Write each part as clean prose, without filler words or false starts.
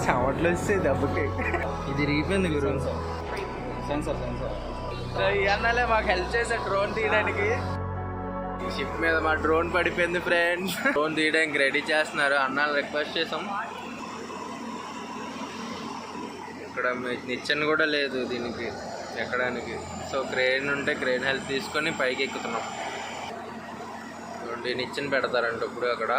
చెమట్లు వస్తే దెబ్బకి ఇది రీపోయింది గురు. సెన్సర్ ఈ అన్నలే మాకు హెల్ప్ చేశారు డ్రోన్ తీయడానికి. ఈ షిప్ మీద మా డ్రోన్ పడిపోయింది ఫ్రెండ్స్. డ్రోన్ తీయడానికి రెడీ చేస్తున్నారు. అన్నాలు రిక్వెస్ట్ చేసాం. ఇక్కడ నిచ్చెన కూడా లేదు దీనికి ఎక్కడానికి. సో క్రేన్ ఉంటే క్రేన్ హెల్ప్ తీసుకొని పైకి ఎక్కుతున్నాం. నిచ్చెన పెడతారంట ఇప్పుడు అక్కడ.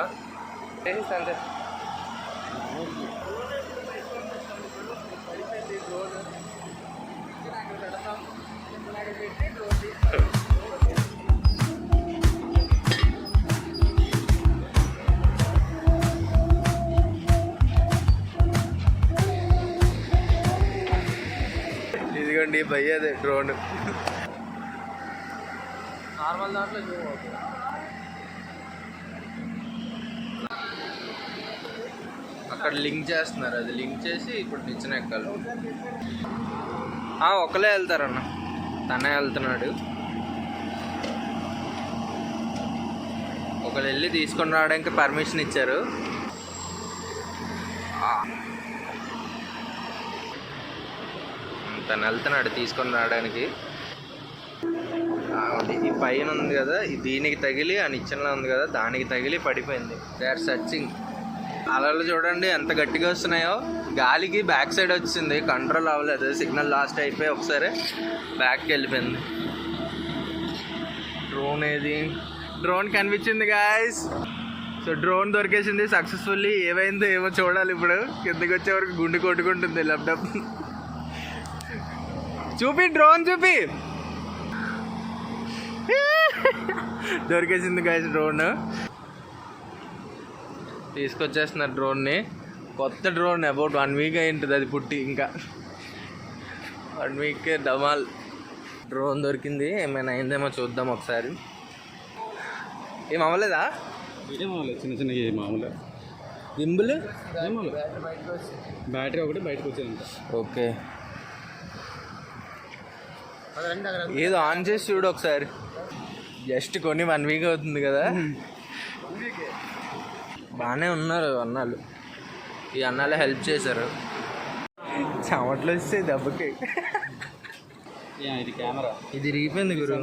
ఇదిగోండి భయ్యదే డ్రోన్. నార్మల్ దాంట్లో అక్కడ లింక్ చేస్తున్నారు. అది లింక్ చేసి ఇప్పుడు నిచ్చెన ఎక్కాలి. ఒకలే వెళ్తారన్న, తనే వెళ్తున్నాడు. ఒకళ్ళు వెళ్ళి తీసుకొని రావడానికి పర్మిషన్ ఇచ్చారు. తను వెళ్తున్నాడు తీసుకొని రావడానికి. ఈ పైన ఉంది కదా, దీనికి తగిలి ఆ నిచ్చెనలో ఉంది కదా, దానికి తగిలి పడిపోయింది. They are searching. అలలు చూడండి ఎంత గట్టిగా వస్తున్నాయో. గాలికి బ్యాక్ సైడ్ వచ్చింది, కంట్రోల్ అవ్వలేదు. సిగ్నల్ లాస్ట్ అయిపోయి ఒకసారి బ్యాక్కి వెళ్ళిపోయింది. డ్రోన్ ఏది? డ్రోన్ కనిపించింది గాయస్. సో డ్రోన్ దొరికేసింది సక్సెస్ఫుల్లీ. ఏమైందో ఏమో చూడాలి ఇప్పుడు. కిందకి వచ్చే వరకు గుండె కొట్టుకుంటుంది ల్యాప్టాప్. చూపి డ్రోన్ చూపి. దొరికేసింది గాయస్ డ్రోన్. తీసుకొచ్చేస్తున్నారు డ్రోన్ని. కొత్త డ్రోన్ అబౌట్ 1 వీక్ అయింటుంది అది పుట్టి. ఇంకా 1 వీక్ డమాల్. డ్రోన్ దొరికింది. ఏమైనా అయిందేమో చూద్దాం ఒకసారి. ఏం అవ్వలేదా? చిన్న చిన్న మామూలు గింబుల్ బ్యాటరీ ఒకటి బయటకు వచ్చేది. ఓకే, ఏదో ఆన్ చేసి చూడు ఒకసారి. జస్ట్ కొన్ని 1 వీక్ అవుతుంది కదా. బాగానే ఉన్నారు అన్నాలు. ఈ అన్నాలే హెల్ప్ చేశారు. చెమట్లు వస్తే దెబ్బకి. ఇది కెమెరా, ఇది రీపోయింది గురు.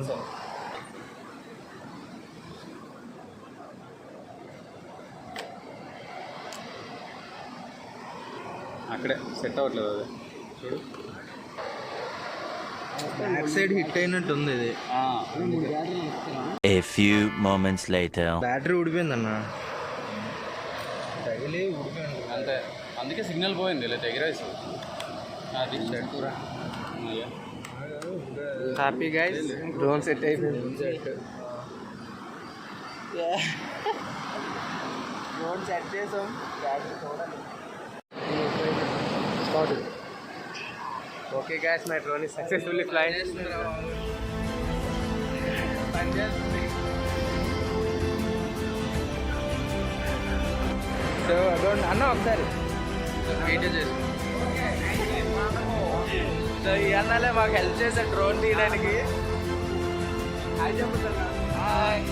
అక్కడే సెట్ అవ్వట్లేదు అది చూడు. బ్యాక్ సైడ్ హిట్ అయినట్టు ఉంది ఇది. A few moments later. Battery ఊడిపోయిందన్న. తగిలి ఊడిపోయింది అంతే. అందుకే సిగ్నల్ పోయింది. ఇలా ఎగిరేసి అది హ్యాపీ గైస్. డ్రోన్ సెట్ అయిపోయింది. డ్రోన్ సెట్ చేసాం. Okay guys, my drone is successfully flying. So అదొండి అన్న ఒకసారి వీడియో చేసి. సో ఈ అన్నలే మాకు హెల్ప్ చేశారు డ్రోన్ తీయడానికి. హాయ్ చెప్పుతున్నా. హాయ్.